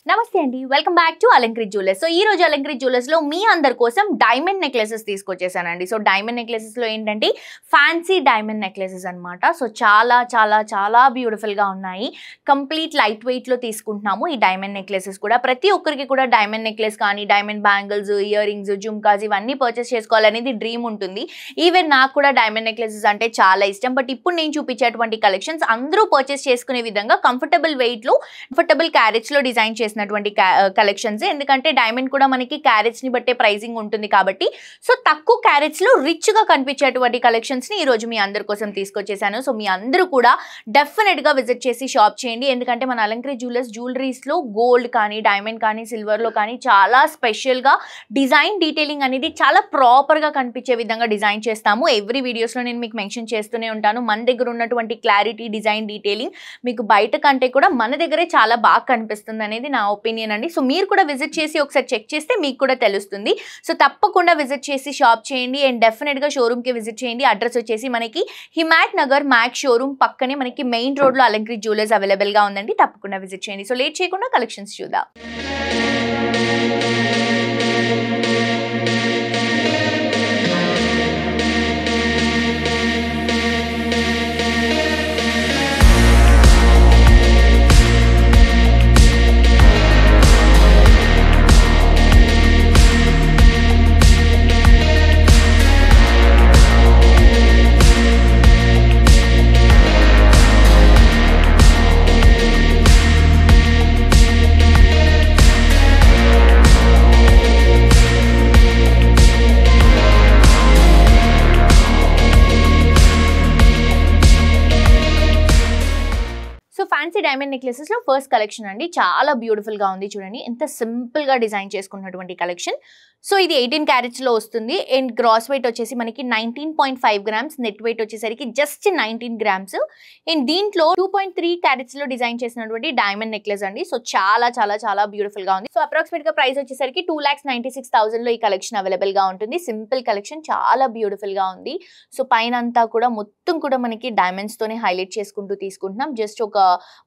నమస్తే అండి, welcome back to Alankrit jewellers. So ఈ రోజు అలంకృత్ జ్యువెలర్స్ లో మీ అందరి కోసం డైమండ్ నెక్లెసెస్ తీసుకొచ్చేసానండి. సో డైమండ్ నెక్లెసెస్ లో ఏంటంటే ఫ్యాన్సీ డైమండ్ నెక్లెసెస్ అన్నమాట. సో చాలా చాలా చాలా బ్యూటిఫుల్ గా ఉన్నాయి. కంప్లీట్ లైట్ వెయిట్ లో తీసుకుంటున్నాము ఈ డైమండ్ నెక్లెసెస్ కూడా. ప్రతి ఒక్కరికి కూడా డైమండ్ నెక్లెస్ కానీ diamond bangles, ear rings, jhumkas ఇవన్నీ పర్చేస్ చేసుకోవాలనేది డ్రీమ్ ఉంటుంది. ఈవెన్ నాకు కూడా డైమండ్ నెక్లెసెస్ అంటే చాలా ఇష్టం. బట్ ఇప్పుడు నేను చూపించేటువంటి కలెక్షన్స్ అందరూ పర్చేస్ చేసుకునే విధంగా కంఫర్టబుల్ వెయిట్ లో, కంఫర్టబుల్ క్యారెట్స్ లో డిజైన్ చేసినటువంటి కలెక్షన్స్. ఎందుకంటే డైమండ్ కూడా మనకి క్యారెట్స్ ని బట్టే ప్రైసింగ్ ఉంటుంది కాబట్టి సో తక్కువ క్యారెట్స్ లో రిచ్ గా కనిపించేటువంటి కలెక్షన్స్ ని ఈ రోజు మీ అందరి కోసం తీసుకొచ్చేసాను. సో మీ అందరూ కూడా డెఫినెట్ గా విజిట్ చేసి షాప్ చేయండి. ఎందుకంటే మన అలంకృత్ జ్యువెలర్స్ జ్యువెలరీస్ లో గోల్డ్ కానీ డైమండ్ కానీ సిల్వర్ లో కానీ చాలా స్పెషల్ గా డిజైన్ డీటెయిలింగ్ అనేది చాలా ప్రాపర్ గా కనిపించే విధంగా డిజైన్ చేస్తాము. ఎవ్రీ వీడియోస్ లో నేను మీకు మెన్షన్ చేస్తూనే ఉంటాను. మన దగ్గర ఉన్నటువంటి క్లారిటీ, డిజైన్ డీటెయిలింగ్ మీకు బయట కంటే కూడా మన దగ్గరే చాలా బాగా కనిపిస్తుంది అనేది నా ఒపీనియన్ అండి. సో మీరు కూడా విజిట్ చేసి ఒకసారి చెక్ చేస్తే మీకు కూడా తెలుస్తుంది. సో తప్పకుండా విజిట్ చేసి షాప్ చేయండి అండ్ డెఫినెట్ గా షోరూమ్ కి విజిట్ చేయండి. అడ్రస్ వచ్చేసి మనకి హిమాయత్ నగర్ మ్యాక్స్ షోరూమ్ పక్కనే మనకి మెయిన్ రోడ్ లో అలంకృత్ జ్యువెలర్స్ అవైలబుల్ గా ఉందండి. తప్పకుండా విజిట్ చేయండి. సో లేట్ చేయకుండా కలెక్షన్స్ చూద్దాం. ఫ్యాన్సీ డైమండ్ నెక్లెసెస్ లో ఫస్ట్ కలెక్షన్ అండి. చాలా బ్యూటిఫుల్ గా ఉంది. చూడండి ఎంత సింపుల్ గా డిజైన్ చేసుకున్నటువంటి కలెక్షన్. సో ఇది 18 క్యారెట్స్ లో వస్తుంది అండ్ గ్రాస్ వెయిట్ వచ్చేసి మనకి 19.5 గ్రామ్స్, నెట్ వెయిట్ వచ్చేసరికి జస్ట్ 19 గ్రామ్స్ అండ్ దీంట్లో 2.3 క్యారెట్స్ లో డిజైన్ చేసినటువంటి డైమండ్ నెక్లెస్ అండి. సో చాలా చాలా చాలా బ్యూటిఫుల్ గా ఉంది. సో అప్రాక్సిమేట్ గా ప్రైస్ వచ్చేసరికి 2,96,000 లో ఈ కలెక్షన్ అవైలబుల్ గా ఉంటుంది. సింపుల్ కలెక్షన్, చాలా బ్యూటిఫుల్ గా ఉంది. సో పైన అంతా కూడా మొత్తం కూడా మనకి డైమండ్స్ తోనే హైలైట్ చేసుకుంటూ తీసుకుంటున్నాం. జస్ట్ ఒక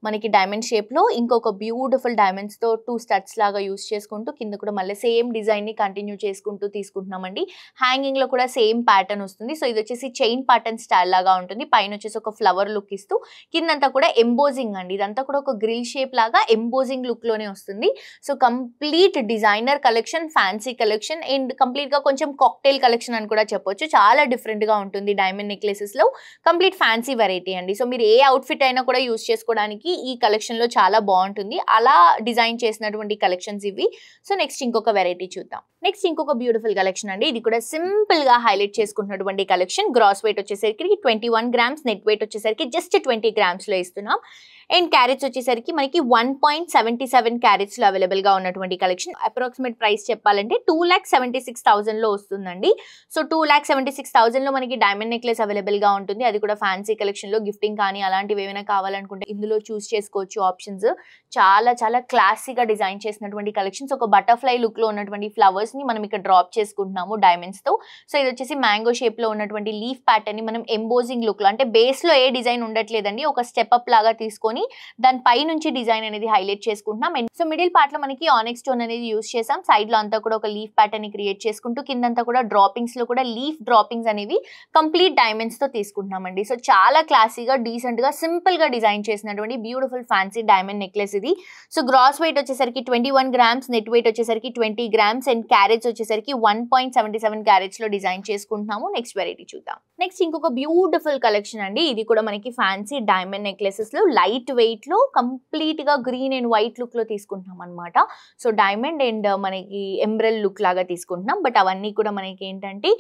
మనకి డైమండ్ షేప్ లో ఇంకొక బ్యూటిఫుల్ డైమండ్స్ తో 2 స్టడ్స్ లాగా యూస్ చేసుకుంటూ కింద కూడా మళ్ళీ సేమ్ డిజైన్ ని కంటిన్యూ చేసుకుంటూ తీసుకుంటున్నామండి. హ్యాంగింగ్ లో కూడా సేమ్ ప్యాటర్న్ వస్తుంది. సో ఇది వచ్చేసి చైన్ ప్యాటర్న్ స్టైల్ లాగా ఉంటుంది. పైన వచ్చేసి ఒక ఫ్లవర్ లుక్ ఇస్తూ కిందంతా కూడా ఎంబోజింగ్ అండి. ఇదంతా కూడా ఒక గ్రిల్ షేప్ లాగా ఎంబోజింగ్ లుక్ లోనే వస్తుంది. So complete designer collection, fancy collection and complete గా కొంచెం కాక్టైల్ కలెక్షన్ అని కూడా చెప్పొచ్చు. చాలా డిఫరెంట్ గా ఉంటుంది డైమండ్ నెక్లెసెస్ లో. కంప్లీట్ ఫ్యాన్సీ వెరైటీ అండి. సో మీరు ఏ అవుట్ఫిట్ అయినా కూడా యూస్ చేసుకోవడానికి ఈ కలెక్షన్ లో చాలా బాగుంటుంది. అలా డిజైన్ చేసినటువంటి కలెక్షన్స్ ఇవి. సో నెక్స్ట్ ఇంకొక వెరైటీ చూద్దాం. నెక్స్ట్ ఇంకొక బ్యూటిఫుల్ కలెక్షన్ అండి. ఇది కూడా సింపుల్ గా హైలైట్ చేసుకుంటున్నటువంటి కలెక్షన్. గ్రాస్ వెయిట్ వచ్చేసరికి 21 గ్రామ్స్, నెట్ వెయిట్ వచ్చేసరికి జస్ట్ 20 గ్రామ్స్ లో ఇస్తున్నాం అండ్ క్యారెట్స్ వచ్చేసరికి మనకి 1.77 క్యారెట్స్ లో అవైలబుల్ గా ఉన్నటువంటి కలెక్షన్. అప్రాక్సిమేట్ ప్రైస్ చెప్పాలంటే 2,76,000 లో వస్తుందండి. సో 2,76,000 లో మనకి డైమండ్ నెక్లెస్ అవైలబుల్ గా ఉంటుంది. అది కూడా ఫ్యాన్సీ కలెక్షన్ లో గిఫ్టింగ్ కానీ అలాంటివి ఏమైనా కావాలనుకుంటే ఇందులో చూస్ చేసుకోవచ్చు ఆప్షన్స్. చాలా చాలా క్లాసీగా డిజైన్ చేసినటువంటి కలెక్షన్స్. ఒక బటర్ఫ్లై లుక్ లో ఉన్నటువంటి ఫ్లవర్స్ ని మనం ఇక్కడ డ్రాప్ చేసుకుంటున్నాము డైమండ్స్ తో. సో ఇది వచ్చేసి మ్యాంగో షేప్ లో ఉన్నటువంటి లీఫ్ ప్యాటర్న్ ని మనం ఎంబోజింగ్ లుక్ లో, అంటే బేస్ లో ఏ డిజైన్ ఉండట్లేదండి, ఒక స్టెప్ అప్ లాగా తీసుకొని దాని పై నుంచి డిజైన్ అనేది హైలైట్ చేసుకుంటున్నాం. సో మిడిల్ పార్ట్ లో మనకి ఆనిక్స్ స్టోన్ అనేది యూస్ చేసాం. సైడ్ లో అంతా కూడా ఒక లీఫ్ ప్యాటర్న్ ని క్రియేట్ చేసుకుంటూ కిందంతా కూడా డ్రాపింగ్స్ లో కూడా లీఫ్ డ్రాపింగ్స్ అనేవి కంప్లీట్ డైమండ్స్ తో తీసుకుంటున్నామండి. సో చాలా క్లాసీగా, డీసెంట్ గా, సింపుల్ గా డిజైన్ చేసినటువంటి బ్యూటిఫుల్ ఫ్యాన్సీ డైమండ్ నెక్లెస్ ఇది. సో గ్రాస్ వెయిట్ వచ్చేసరికి 21 గ్రామ్స్, నెట్ వెయిట్ వచ్చేసరికి 20 గ్రామ్స్ అండ్ క్యారెట్స్ వచ్చేసరికి 1.77 క్యారెట్స్ లో డిజైన్ చేసుకుంటున్నాము. నెక్స్ట్ వెరైటీ చూద్దాం. నెక్స్ట్ ఇంకొక బ్యూటిఫుల్ కలెక్షన్ అండి. ఇది కూడా మనకి ఫ్యాన్సీ డైమండ్ నెక్లెసెస్ లో లైట్ వెయిట్ లో కంప్లీట్ గా గ్రీన్ అండ్ వైట్ లుక్ లో తీసుకుంటున్నాం అనమాట. సో డైమండ్ అండ్ మనకి ఎంబ్రెల్ లుక్ లాగా తీసుకుంటున్నాం. బట్ అవన్నీ కూడా మనకి ఏంటంటే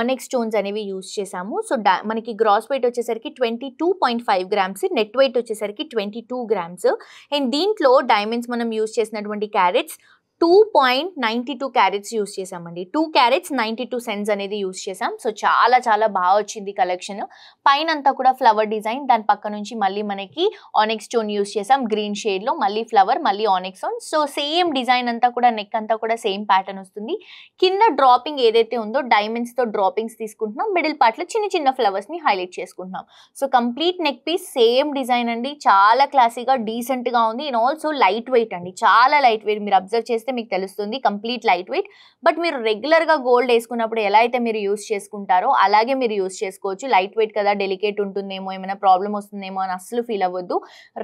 ఆనిక్స్ స్టోన్స్ అనేవి యూస్ చేసాము. సో మనకి గ్రాస్ వెయిట్ వచ్చేసరికి 22.5 గ్రామ్స్, నెట్ వెయిట్ వచ్చేసరికి 22 గ్రామ్స్ అండ్ దీంట్లో డైమండ్స్ మనం యూస్ చేసినటువంటి క్యారెట్స్ 2.92 క్యారెట్స్ యూస్ చేసామండి. 2 క్యారెట్స్ 92 సెంట్స్ అనేది యూస్ చేసాం. సో చాలా చాలా బాగా వచ్చింది కలెక్షన్. పైన అంతా కూడా ఫ్లవర్ డిజైన్, దాని పక్క నుంచి మళ్ళీ మనకి ఆనిక్స్ స్టోన్ యూస్ చేసాం గ్రీన్ షేడ్ లో, మళ్ళీ ఫ్లవర్, మళ్ళీ onyx stone. So same design అంతా కూడా, నెక్ అంతా కూడా సేమ్ ప్యాటర్న్ వస్తుంది. కింద డ్రాపింగ్ ఏదైతే ఉందో డైమండ్స్ తో డ్రాపింగ్స్ తీసుకుంటున్నాం. మిడిల్ పార్ట్ లో చిన్న చిన్న ఫ్లవర్స్ ని హైలైట్ చేసుకుంటున్నాం. So complete neck piece same design అండి. చాలా క్లాసీగా డీసెంట్ గా ఉంది. అండ్ ఆల్సో లైట్ వెయిట్ అండి, చాలా లైట్ వెయిట్. మీరు అబ్జర్వ్ చేస్తే మీకు తెలుస్తుంది కంప్లీట్ లైట్ వెయిట్. బట్ మీరు రెగ్యులర్ గా గోల్డ్ వేసుకున్నప్పుడు ఎలా అయితే మీరు యూస్ చేసుకుంటారో అలాగే మీరు యూస్ చేసుకోవచ్చు. లైట్ వెయిట్ కదా, డెలికేట్ ఉంటుందేమో, ఏమైనా ప్రాబ్లం వస్తుందేమో అని అస్సలు ఫీల్ అవ్వద్దు.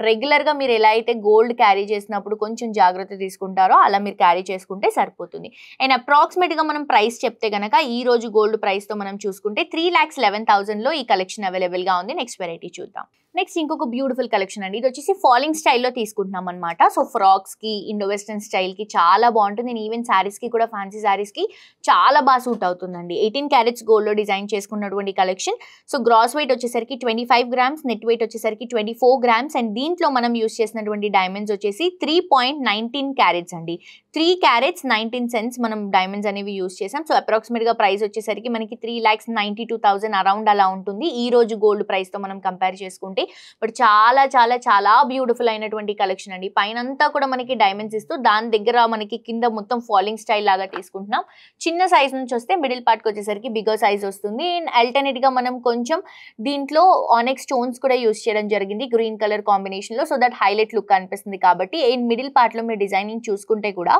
రెగ్యులర్ గా మీరు ఎలా అయితే గోల్డ్ క్యారీ చేసినప్పుడు కొంచెం జాగ్రత్త తీసుకుంటారో అలా మీరు క్యారీ చేసుకుంటే సరిపోతుంది. అండ్ అప్రాక్సిమేట్ గా మనం ప్రైస్ చెప్తే గనక ఈ రోజు గోల్డ్ ప్రైస్ తో మనం చూసుకుంటే 3,11,000 లో ఈ కలెక్షన్ అవైలబుల్ గా ఉంది. నెక్స్ట్ వెరైటీ చూద్దాం. నెక్స్ట్ ఇంకొక బ్యూటిఫుల్ కలెక్షన్ అండి. ఇది వచ్చేసి ఫాలింగ్ స్టైల్లో తీసుకుంటున్నాం అనమాట. సో ఫ్రాక్స్ కి, ఇండో వెస్టర్న్ స్టైల్ కి చాలా బాగుంటుంది. నేను ఈవెన్ శారీస్ కి కూడా, ఫ్యాన్సీ శారీస్ కి చాలా బాగా సూట్ అవుతుందండి. 18 క్యారెట్స్ గోల్డ్ లో డిజైన్ చేసుకున్నటువంటి కలెక్షన్. సో గ్రాస్ వెయిట్ వచ్చేసరికి 25 గ్రామ్స్, నెట్ వెయిట్ వచ్చేసరికి 24 గ్రామ్స్. అండ్ దీంట్లో మనం యూస్ చేసినటువంటి డైమండ్స్ వచ్చేసి 3.19 క్యారెట్స్ అండి. 3 క్యారెట్స్ 19 సెంట్స్ మనం డైమండ్స్ అనేవి యూస్ చేసాం. సో అప్రాక్సిమేట్ గా ప్రైస్ వచ్చేసరికి మనకి 3,92,000 అరౌండ్ అలా ఉంటుంది ఈ రోజు గోల్డ్ ప్రైస్ తో మనం కంపేర్ చేసుకుంటే. బట్ చాలా చాలా చాలా బ్యూటిఫుల్ అయినటువంటి కలెక్షన్ అండి. పైన అంతా కూడా మనకి డైమండ్స్ ఇస్తూ దాని దగ్గర మనకి కింద మొత్తం ఫాలింగ్ స్టైల్ లాగా తీసుకుంటున్నాం. చిన్న సైజ్ నుంచి వస్తే మిడిల్ పార్ట్కి వచ్చేసరికి బిగ్గర్ సైజ్ వస్తుంది. అండ్ ఆల్టర్నేట్ గా మనం కొంచెం దీంట్లో ఆనిక్స్ స్టోన్స్ కూడా యూస్ చేయడం జరిగింది గ్రీన్ కలర్ కాంబినేషన్ లో. సో దట్ హైలైట్ లుక్ అనిపిస్తుంది కాబట్టి. అండ్ మిడిల్ పార్ట్ లో మీరు డిజైనింగ్ చూసుకుంటే కూడా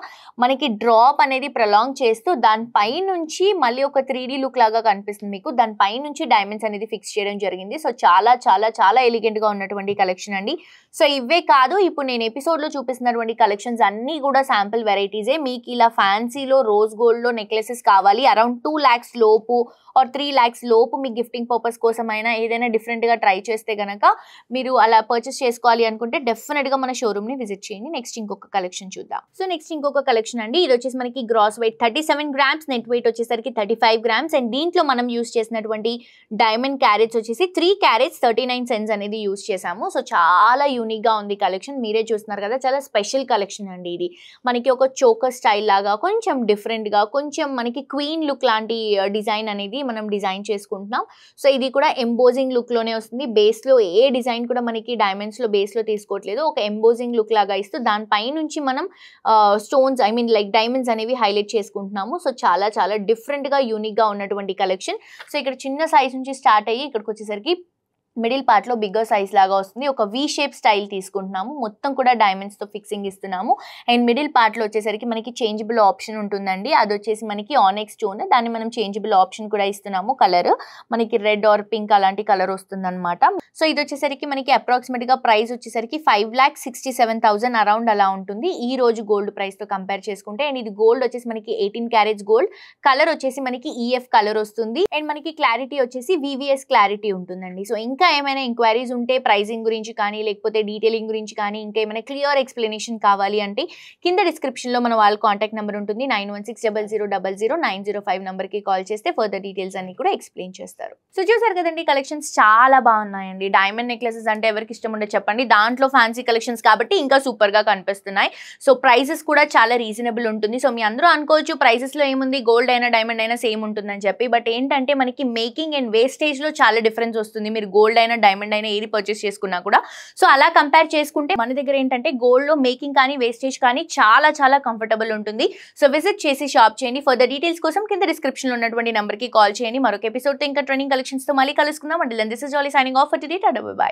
మనకి డ్రాప్ అనేది ప్రొలాంగ్ చేస్తూ దానిపై నుంచి మళ్ళీ ఒక 3D లుక్ లాగా కనిపిస్తుంది మీకు. దానిపై నుంచి డైమండ్స్ అనేది ఫిక్స్ చేయడం జరిగింది. సో చాలా చాలా చాలా ఎలిగెంట్ గా ఉన్నటువంటి కలెక్షన్ అండి. సో ఇవే కాదు, ఇప్పుడు నేను ఎపిసోడ్ లో చూపిస్తున్నటువంటి కలెక్షన్స్ అన్ని కూడా శాంపుల్ వెరైటీసే. మీకు ఇలా ఫ్యాన్సీలో రోజ్ గోల్డ్ లో నెక్లెసెస్ కావాలి అరౌండ్ 2 lakhs లోపు ఆర్ 3 lakhs లోపు మీ గిఫ్టింగ్ పర్పస్ కోసం అయినా ఏదైనా డిఫరెంట్ గా ట్రై చేస్తే గనక మీరు అలా పర్చేస్ చేసుకోవాలి అనుకుంటే డెఫినెట్ గా మన షోరూమ్ ని విజిట్ చేయండి. నెక్స్ట్ ఇంకొక కలెక్షన్ చూద్దాం. సో నెక్స్ట్ ఇంకొక కలెక్షన్ అండి. ఇది వచ్చేసి మనకి gross weight 37 grams, net weight వచ్చేసరికి 35 గ్రామ్స్. అండ్ దీంట్లో మనం యూస్ చేసినటువంటి డైమండ్ క్యారెట్స్ వచ్చేసి 3 క్యారెట్స్ 39 సెంట్స్ అనేది యూస్ చేసాము. సో చాలా యూనిక్ గా ఉంది కలెక్షన్. మీరే చూస్తున్నారు కదా, చాలా స్పెషల్ కలెక్షన్ అండి. ఇది మనకి ఒక చోకర్ స్టైల్ లాగా కొంచెం డిఫరెంట్ గా, కొంచెం మనకి క్వీన్ లుక్ లాంటి డిజైన్ అనేది మనం డిజైన్ చేసుకుంటున్నాం. సో ఇది కూడా ఎంబోజింగ్ లుక్ లోనే వస్తుంది. బేస్ లో ఏ డిజైన్ కూడా మనకి డైమండ్స్ లో బేస్ లో తీసుకోవట్లేదు. ఒక ఎంబోజింగ్ లుక్ లాగా ఇస్తూ దానిపై నుంచి మనం స్టోన్స్ లైక్ డైమండ్స్ అనేవి హైలైట్ చేసుకుంటున్నాము. సో చాలా చాలా డిఫరెంట్ గా యూనిక్ గా ఉన్నటువంటి కలెక్షన్. సో ఇక్కడ చిన్న సైజ్ నుంచి స్టార్ట్ అయ్యి ఇక్కడికి వచ్చేసరికి మిడిల్ పార్ట్ లో బిగ్గర్ సైజ్ లాగా వస్తుంది. ఒక వి షేప్ స్టైల్ తీసుకుంటున్నాము. మొత్తం కూడా డైమండ్స్ తో ఫిక్సింగ్ ఇస్తున్నాము. అండ్ మిడిల్ పార్ట్ లో వచ్చేసరికి మనకి చేంజబుల్ ఆప్షన్ ఉంటుందండి. అది వచ్చేసి మనకి ఆనిక్స్ స్టోన్, దాన్ని మనం చేంజబుల్ ఆప్షన్ కూడా ఇస్తున్నాము. కలర్ మనకి రెడ్ ఆర్ పింక్ అలాంటి కలర్ వస్తుంది అనమాట. సో ఇది వచ్చేసరికి మనకి అప్రాక్సిమేట్ గా ప్రైస్ వచ్చేసరికి 5,67,000 అరౌండ్ అలా ఉంటుంది ఈ రోజు గోల్డ్ ప్రైస్ తో కంపేర్ చేసుకుంటే. అండ్ ఇది గోల్డ్ వచ్చేసి మనకి 18 క్యారెట్స్ గోల్డ్. కలర్ వచ్చేసి మనకి EF కలర్ వస్తుంది. అండ్ మనకి క్లారిటీ వచ్చేసి VVS క్లారిటీ ఉంటుందండి. సో ఇంకా ఏమైనా ఎంక్వైరీస్ ఉంటే ప్రైసింగ్ గురించి కానీ, లేకపోతే డీటెయిలింగ్ గురించి కానీ, ఇంకా ఏమైనా క్లియర్ ఎక్స్ప్లెనేషన్ కావాలి అంటే కింద డిస్క్రిప్షన్ లో మన వాళ్ళ కాంటాక్ట్ నెంబర్ ఉంటుంది. 9160000905 నెంబర్ కి కాల్ చేస్తే ఫర్దర్ డీటెయిల్స్ అన్ని కూడా ఎక్స్ప్లెయిన్ చేస్తారు. సో చూసారు కదండి, కలెక్షన్స్ చాలా బాగున్నాయండి. డైమండ్ నెక్లెసెస్ అంటే ఎవరికి ఇష్టం ఉండదు చెప్పండి. దాంట్లో ఫ్యాన్సీ కలెక్షన్స్ కాబట్టి ఇంకా సూపర్ గా కనిపిస్తున్నాయి. సో ప్రైసెస్ కూడా చాలా రీజనబుల్ ఉంటుంది. సో మీ అందరూ అనుకోవచ్చు ప్రైసెస్ లో ఏముంది, గోల్డ్ అయినా డైమండ్ అయినా సేమ్ ఉంటుందని చెప్పి. బట్ ఏంటంటే మనకి మేకింగ్ అండ్ వేస్టేజ్ లో చాలా డిఫరెన్స్ వస్తుంది. మీరు గోల్డ్ అయినా డైమండ్ అయినా ఏది పర్చేస్ చేసుకున్నా కూడా. సో అలా కంపేర్ చేసుకుంటే మన దగ్గర ఏంటంటే గోల్డ్ లో మేకింగ్ కానీ, వేస్టేజ్ కానీ చాలా చాలా కంఫర్టబుల్ ఉంటుంది. సో విజిట్ చేసి షాప్ చేయండి. ఫర్దర్ డీటెయిల్స్ కోసం కింద డిస్క్రిప్షన్ లో ఉన్నటువంటి నెంబర్ కి కాల్ చేయండి. మరొక ఎపిసోడ్ తో ఇంకా ట్రెండింగ్ కలెక్షన్స్ తో మళ్ళీ కలుసుకుందాం. Until then this is Jolly signing off for today. Ta ta bye by.